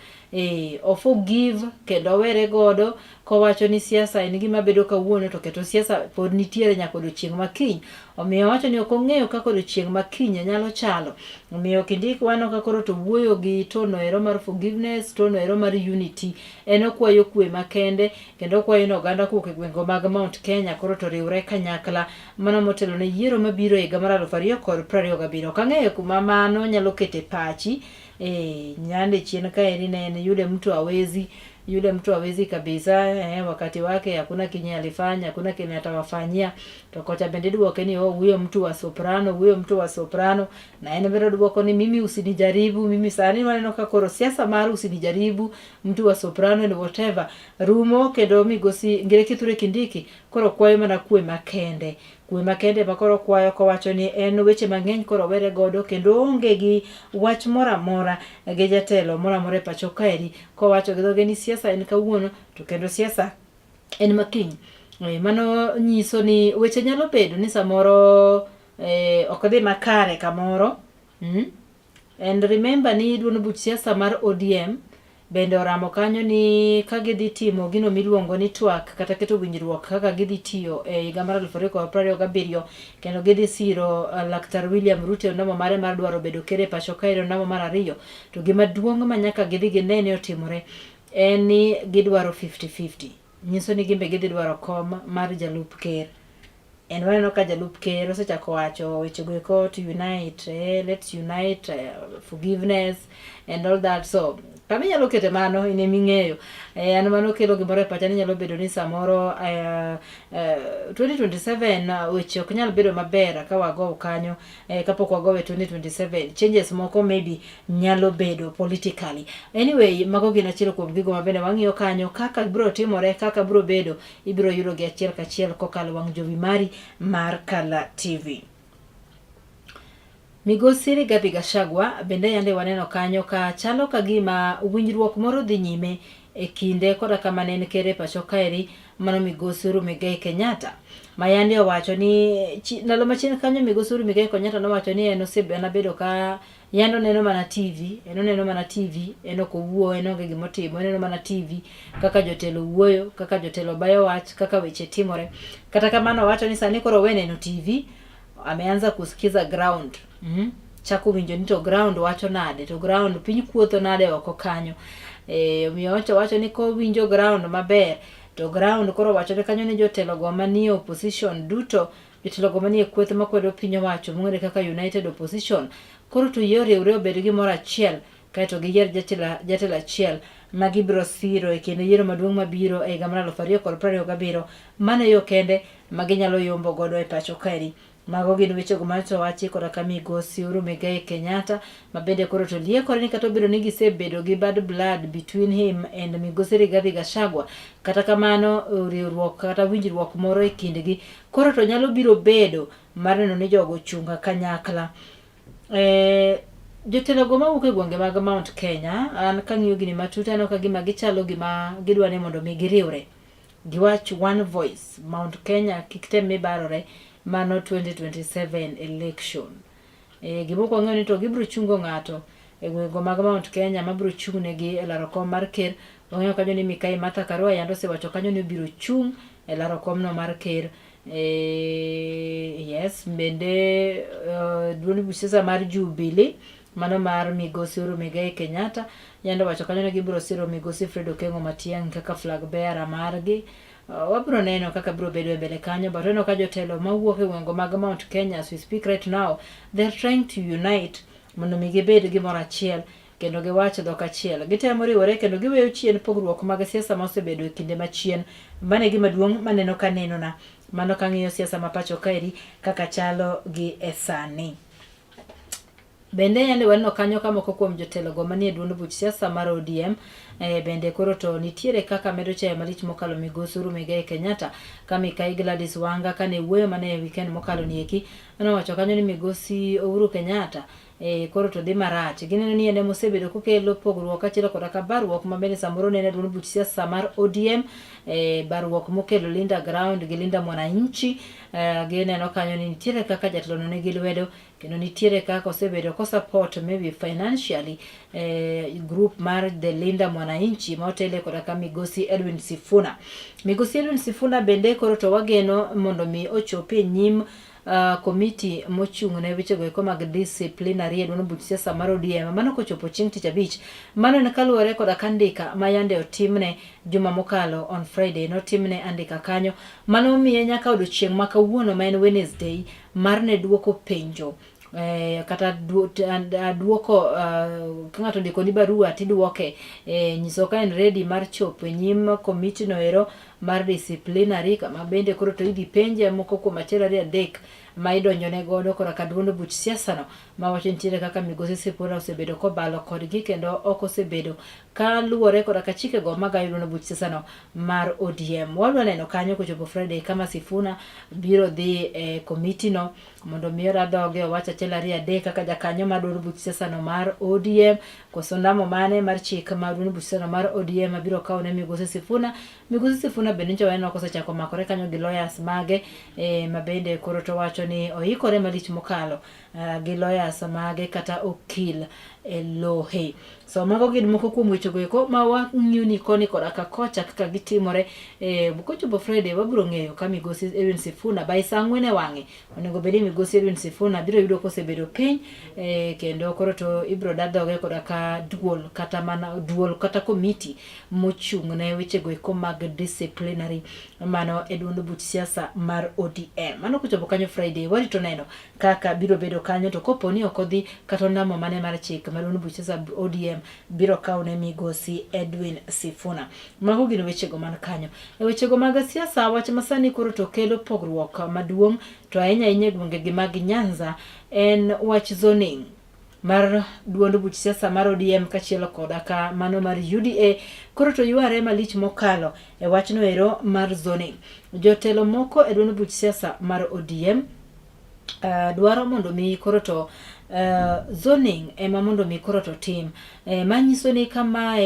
Speaker 2: forgive kendo were godo kowacho ni siasa en gima bedo kawuono to keto siasa pod nitiere nyaka odiochieng' makiny. Omiyo wacho ni ok ong'eyo kaka odiochieng' makiny nyalo chalo. Omiyo Kindiki wano ka koro to wuoyo gi tono ero mar forgiveness, tono ero mar unity. En okwayo kwe makende kendo okwayo no oganda kuok e gwengo mag Mount Kenya koro to riwre kanyakla mano motelo ne yiero mabiro higa mar 2027. Kang'eyo kuma mano nyalo kete pachi nyande chien kaeri ne yule mtu hawezi kabisa, wakati wake hakuna kinye alifanya, hakuna kinye atawafanyia. To kocha bende duoke ni huyo mtu wa soprano na ene bero duoko ni mimi usinijaribu, mimi sani maneno ka koro siasa maru usinijaribu, mtu wa soprano and whatever. Rumo kendo Migosi Ngire Kithure Kindiki koro kwayo mana kwe makende makoro kwayo kowacho ni en weche mang'eny koro were godo kendo onge gi wach mora mora gi jatelo mora mora pacho kaeri kowacho gi ni siasa en kawuono to kendo siasa en makiny. Mano nyiso ni weche nyalo bedo ni samoro ok dhi makare kamoro. And remember ni duono buch siasa mar ODM bende oramo kanyo ni kagidhi timo gino miluongo ni twak kata keto winjruok kaka gidhi tiyo e higa mar 2027 kendo gidhi siro Laktar William Ruto namo mare mar dwaro bedo kere pacho kaero namo mar 2. To gima duong' ma nyaka gidhi ginene otimore en ni gidwaro 50-50. Nyiso ni gimbe gidhi dwaro kom mar jalup ker. En waneno ka jalup ker osechako wacho wechego eko to unite, let's unite, forgiveness and all that. So kami nyalo kete mano ine ming'eyo. An mano kelo gimoro e pacha ni nyalo bedo ni samoro 2027 weche ok nyalo bedo maber ka wago kanyo kapok wago 2027. Changes moko maybe nyalo bedo politically. Anyway, mago gin achiel kuom gigo mabende wang'iyo kanyo kaka biro timore, kaka biro bedo, ibiro yudo gi achiel kachiel kokalo wang' jowi mari mar Kala TV. Migosi Rigathi Gachagua bende yande waneno kanyo ka chalo kagima winjruok moro dhi nyime e kinde koda kama ne kere pacho kaeri mano Migosi Uhuru Muigai Kenyatta. Mayande owacho ni ndalo machien kanyo Migosi Uhuru Muigai Kenyatta nowacho ni bedo ka yando neno mana TV, eno ko wuo, eno ge gimotimo, neno mana TV, kaka jotelo wuoyo, kaka jotelo bayo wach, kaka weche timore. Kata kamano wacho ni sani koro weneno TV, ameanza kusikiza ground. Chako winjo ni to ground wacho nade, to ground piny kuotho nade oko kanyo. Omiyo wacho ni ko winjo ground maber, to ground koro wacho ni kanyo ni jotelo go manie opposition duto, jotelo go manie kuotho makwedo piny owacho mong'ere kaka United Opposition, koro to yore obed gimoro achiel kaeto giyier jatelo achiel ma gibiro siro e kendo yiero maduong' mabiro e higa mar 2027. Mano yo kende ma ginyalo yombo godo e pacho kaeri. Mago gin wechego macho wachi koda ka Migosi Uhuru Muigai Kenyatta mabende koro to liekore ni kata obiro ni gisebedo gi bad blood between him and Migosi Rigathi Gachagua. Kata kamano riwruok kata winjruok moro e kindgi koro to nyalo biro bedo mar neno ni jogo chunga kanyakla. Jotelo go mawuok e gwenge mag Mount Kenya, an kang'iyo gini matut aneno ka gima gichalo gima gidwa ni mondo mi giriwre giwach one voice. Mount Kenya kik tem mibarore mano 2027 election. Gimoko ng'eyo ni to gibiro chungo ng'ato e gwenge mag Mount Kenya mabiro chung'negi e laro kom mar ker. Wang'eyo kanyo ni Mikai Martha Karua yando osewacho kanyo ni obiro chung' e laro komno mar ker. Yes, bende duond buch siasa mar Jubilee mano mar Migosi Uhuru Muigai Kenyatta yando wacho kanyo ni gibiro siro Migosi Fred Okengo Matiang'i kaka flag bearer margi. Wabiro neno kaka biro bedo e mbele kanyo, but neno ka jotelo mawuok e gwenge mag Mount Kenya as we speak right now, they're trying to unite mondo mi gibed gimoro achiel kendo giwach dhok achiel. Gitemo riwore kendo giweyo chien pogruok mag siasa ma osebedo e kinde machien. Mane gima duong' maneno ka neno na mano kang'iyo siasa ma pacho kaeri kaka chalo gi e sani. Bende yande waneno kanyo ka moko kuom jotelo go manie duond buch siasa mar ODM bende koro to nitiere kaka medo chayo malich mokalo Migosi Uhuru Muigai Kenyatta ka Mikai Gladys Wanga kane wuoyo mane weekend mokalo nieki nowacho kanyo ni Migosi Uhuru Kenyatta koro to dhi marach. Gineno ni ene mosebedo kokelo pogruok achiel koda ka baruok ma bende samoro nene duond buch siasa mar ODM baruok mokelo Linda Ground gi Linda Mwananchi. Gineno kanyo ni nitiere kaka jatelo no nigi lwedo kendo nitiere kaka osebedo ko support maybe financially group mar the Linda Mwananchi ma otele koda ka Migosi Edwin Sifuna. Migosi Edwin Sifuna bende koro to wageno mondo mi ochopi nyim komiti mochung'ne weche go eko mag disciplinary e duond buch siasa mar ODM. Mano kochopo chieng' tich abich, mano ne kaluwore koda kandika ma yande otimne juma mokalo on Friday. Notimne andika kanyo mano miye nyaka odiochieng' ma kawuono ma en Wednesday mar ne duoko penjo kata duoko ka ng'ato ndiko ni barua tiduoke nyiso ka en ready mar chopo nyim komiti no ero mar disciplinary kama bende koro to idhi penje moko kuom achiel ariyo adek ma idonjone godo kora ka duond buch siasa no ma wacho nitiere kaka Migosi Sifuna osebedo kobalo kodgi kendo ok osebedo ka luwore koda ka chike go magayo duond buch siasa no mar ODM. Wadwa neno kanyo kochopo Friday kama Sifuna biro dhi e komiti no mondo mi radhoge owacho achiel ariyo adek kaka jakanyo mar duond buch siasa no mar ODM koso ndamo mane mar chik mar duond buch siasa no mar ODM biro kawo ne Migosi Sifuna. Migosi Sifuna bende nyocha waneno kosechako makore kanyo gi lawyers mage ma bende koro to wacho ni oikore malich mokalo gi lawyers mage kata okil Elohe. So mago gin moko kuom weche go eko ma wang'iyo ni koni koda ka kocha kaka gitimore kochopo Friday wabiro ng'eyo ka Migosi Edwin Sifuna by saa 4 wang'e onego bedi Migosi Edwin Sifuna biro yudo kosebedo piny kendo koro to ibiro dadhoge koda ka duol kata mana duol kata komiti mochung'ne weche go eko mag disciplinary mano e duond buch siasa mar ODM. Mano kochopo kanyo Friday warito neno kaka biro bedo kanyo to koponi ok odhi kata ndamo mane mar chik mar duond buch siasa ODM biro kawo ne Migosi Edwin Sifuna. Mago gin weche go man kanyo. E weche go mag siasa wach masani koro to kelo pogruok maduong' to ahinya e gwenge gi mag Nyanza en wach zoning mar duond buch siasa mar ODM kachielo koda ka mano mar UDA koro to yware malich mokalo e wachno ero mar zoning. Jotelo moko e duond buch siasa mar ODM dwaro mondo mi koro to zoning ema mondo mi koro to tim manyiso ni kama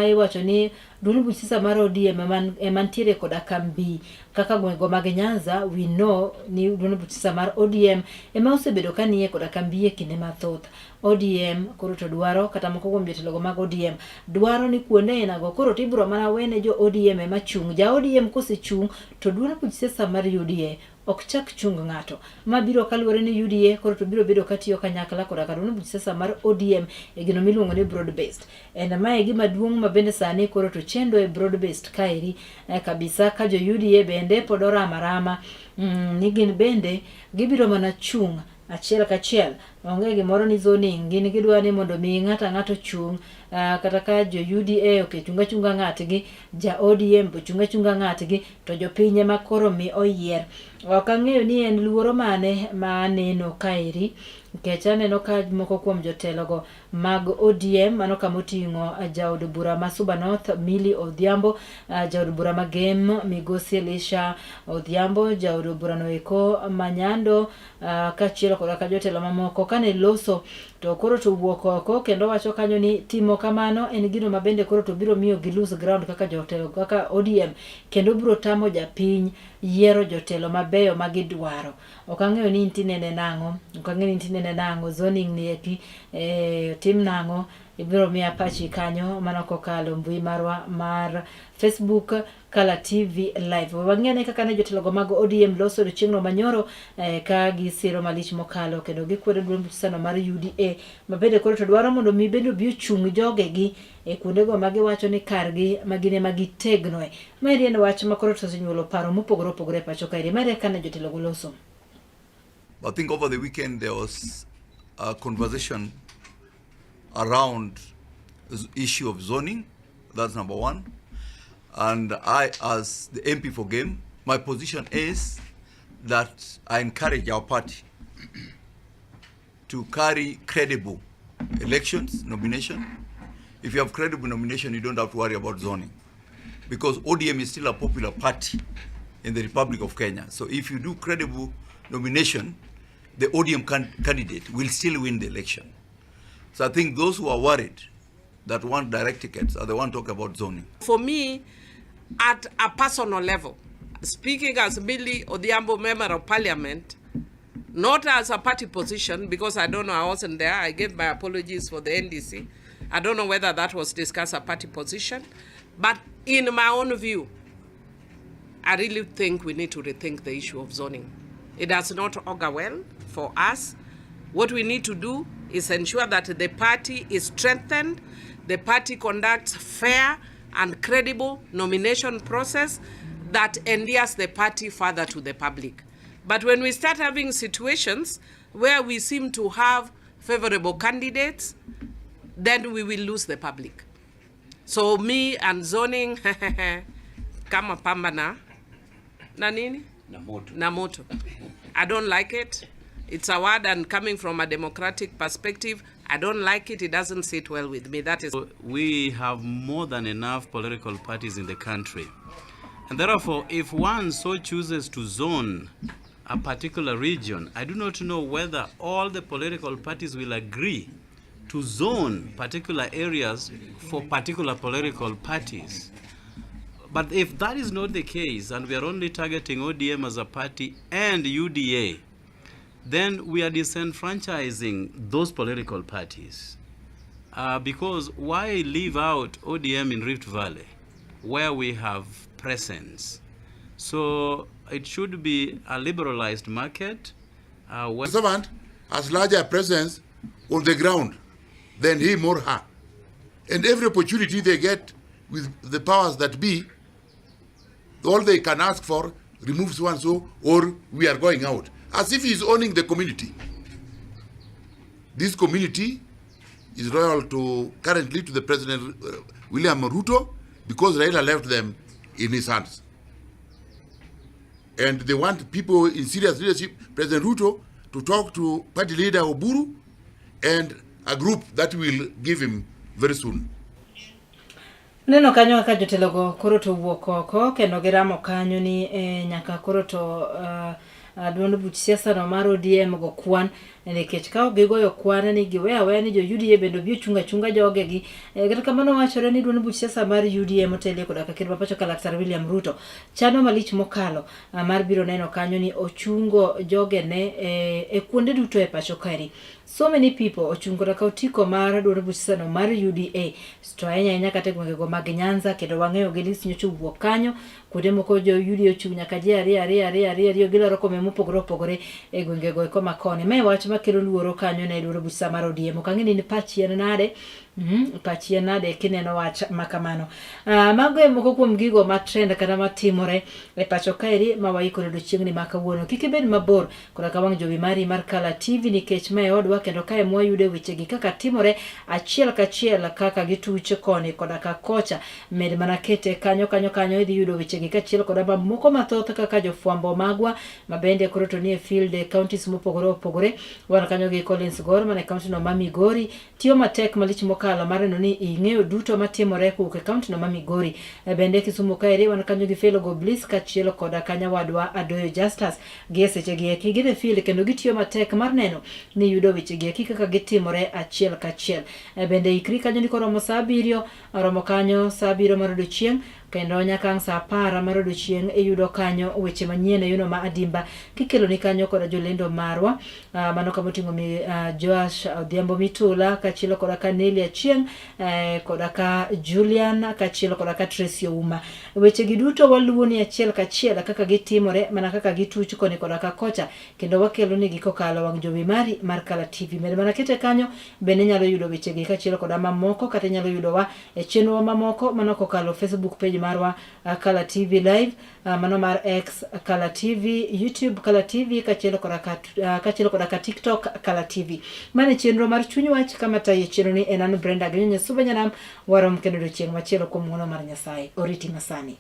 Speaker 2: iwacho ni duond buch siasa mar ODM ema ntiere koda kambi kaka gwenge mag Nyanza. We know ni duond buch siasa mar ODM ema osebedo kanie koda kambi e kinde mathoth. ODM koro to dwaro kata moko kuom jotelo go mag ODM dwaro ni kuonde inago koro to ibiro mana wene jo ODM ema chung. Ja ODM kosechung to duond buch siasa mar UDA ok chak chung ng'ato ma biro kaluwore ni UDA koro to biro bedo katiyo kanyakla koda ka duond buch siasa mar ODM e gino miluongo ni broad based. En mae gima duong' ma bende sani koro to chendo e broad based kaeri kabisa ka jo UDA bende pod orama ni gin bende gibiro mana chung achiel kachiel onge gimoro ni zoning gin gidwa ni mondo mi ng'ato chung kata ka jo UDA chunga ng'atgi ja ODM chunga ng'atgi to jopinye makoro mi oyier. Ok ang'eyo ni en luoro mane ma aneno kaeri nikech aneno ka moko kuom jotelo go mag ODM mano kamoting'o jaod bura ma Suba North Milly Odhiambo, jaod bura ma Gem Migosi Elisha Odhiambo, jaod bura no eko Manyando kachielo koda ka jotelo mamoko kane loso to koro to wuok oko kendo wacho kanyo ni timo kamano en gino mabende koro to biro miyo gi lose ground kaka jotelo kaka ODM kendo biro tamo japiny yiero jotelo mabeyo magidwaro. Okang'eyo ni intinene nango, okang'eyo ni intinene nango, zoning ni eki tim nango, ibiro miya pachi kanyo mano kokalo mbui marwa mar Facebook Kala TV Live. Wang'ene kaka ne jotelogo mag ODM loso chieng'no manyoro ka gisiro malich mokalo kendo gikwedo duond buch sano mar UDA mabende koro to dwaro mondo mi bende obi ochung' jogegi kuondego magiwacho ni kargi magine magitegno. Mari en wach makoro to senyuolo paro mopogore opogore pacho kairi. Mari kana jotelogo loso.
Speaker 12: I think over the weekend there was a conversation around the issue of zoning. That's number one. And I, as the MP for Game, my position is that I encourage our party to carry credible elections, nomination. If you have credible nomination, you don't have to worry about zoning, because ODM is still a popular party in the Republic of Kenya. So if you do credible nomination, the ODM candidate will still win the election. So I think those who are worried that want direct tickets are the one talking about zoning.
Speaker 13: For me, at a personal level, speaking as Billy Odhiambo, Member of Parliament, not as a party position, because I don't know, I wasn't there. I gave my apologies for the NDC. I don't know whether that was discussed a party position. But in my own view, I really think we need to rethink the issue of zoning. It does not augur well for us. What we need to do is ensure that the party is strengthened, the party conducts fair and credible nomination process that endears the party further to the public. But when we start having situations where we seem to have favorable candidates, then we will lose the public. So me and zoning, kama pambana, na nini? Na moto. I don't like it. It's a word, and coming from a democratic perspective, I don't like it. It doesn't sit well with me. That is.
Speaker 14: We have more than enough political parties in the country. And therefore, if one so chooses to zone a particular region, I do not know whether all the political parties will agree to zone particular areas for particular political parties. But if that is not the case, and we are only targeting ODM as a party and UDA, then we are disenfranchising those political parties. Because why leave out ODM in Rift Valley, where we have presence? So it should be a liberalized market.
Speaker 8: The servant has larger presence on the ground than him or her. And every opportunity they get with the powers that be, all they can ask for, remove so and so, or we are going out. As if he's owning the community. This community is loyal currently to the President William Ruto, because Raila left them in his hands. And they want people in serious leadership, President Ruto, to talk to party leader Oburu and a group that will give him very soon.
Speaker 2: Neno kanyo kaka jotelogo koro to wuok oko kendo giramo kanyo ni nyaka koro to duond buch siasa no mar ODM go kwan nikech ka gigoyo kwan ni giweya ni jo UDA bendo bi chunga jogegi kata kamano wachore ni duond buch siasa mar UDA motelo koda ka kirba pacho Dr. William Ruto chano malich mokalo mar biro neno kanyo ni ochungo jogene e kuonde duto e pacho kaeri. So many people ochungora ka otiko mar duond buch siasa no mar UDA to anya kata gwengego mag Nyanza kendo wang'eyo gi list nyocho wuok kanyo kuonde moko jo UDA ochung nyaka ji ari gilaro kome mopogore opogore e gwengego eko makoni. Mae wach makelo luoro kanyo ne duond buch siasa mar ODM. Okang'eni ni pachien nade pachien nade kineno wach makamano. Mago moko kuom gigo ma trend kata matimore e pacho kaeri mawaikore odiochiengni makawuono. Kik ibed mabor koda ka wang' jowi mari mar Kala TV nikech mae odwa kendo kae mwayude wechegi kaka timore achiel kachiel kaka gituche koni koda ka kocha med mana kete kanyo idhi yudo wechegi kachiel koda moko mathoth kaka jofwambo magwa mabende koro to nie field counties mopogore opogore wan kanyo gi Collins Gor mane county no ma Migori tiyo matek malich mokalo mokalo mar neno ni ing'eyo duto matimore kuke kaunti no ma Migori. Bende Kisumu kaeri wan kanyo gi Felo Goblis kachielo koda kanya wadwa Adoyo Justus gi seche gi eki gine fil kendo gitiyo matek mar neno ni yudo weche gi eki kaka gitimore achiel kachiel. Bende ikri kanyo ni koromo saa 7 romo kanyo saa 7 mar odiochieng' kendo nyaka saa 10 mar odiochieng' yudo kanyo weche manyien yuno ma adimba kikelo ni kanyo koda jolendo marwa mano kama oting'o Joash Odhiambo Mitula kachielo koda ka Nelia Chieng' koda ka Julian kachielo koda ka Tracy Ouma. Weche gi duto waluwo ni achiel kachiel kaka gitimore mana kaka gituch koni koda ka kocha kendo wakelo ni gikokalo wang' jowi mari mar Kala TV. Med mana kete kanyo bende nyalo yudo weche gi kachielo koda mamoko kata nyalo yudo wa e chenro mamoko mano kokalo Facebook page marwa Kala TV Live, mano mar X Kala TV, YouTube Kala TV kachielo koda ka TikTok Kala TV. Mane chenro mar chuny wach kama tayo chenro ni enan Brenda Ganyonyo Subanyanam warom kendo chieng' machielo kuom ng'uono mar Nyasaye. Oriti masani.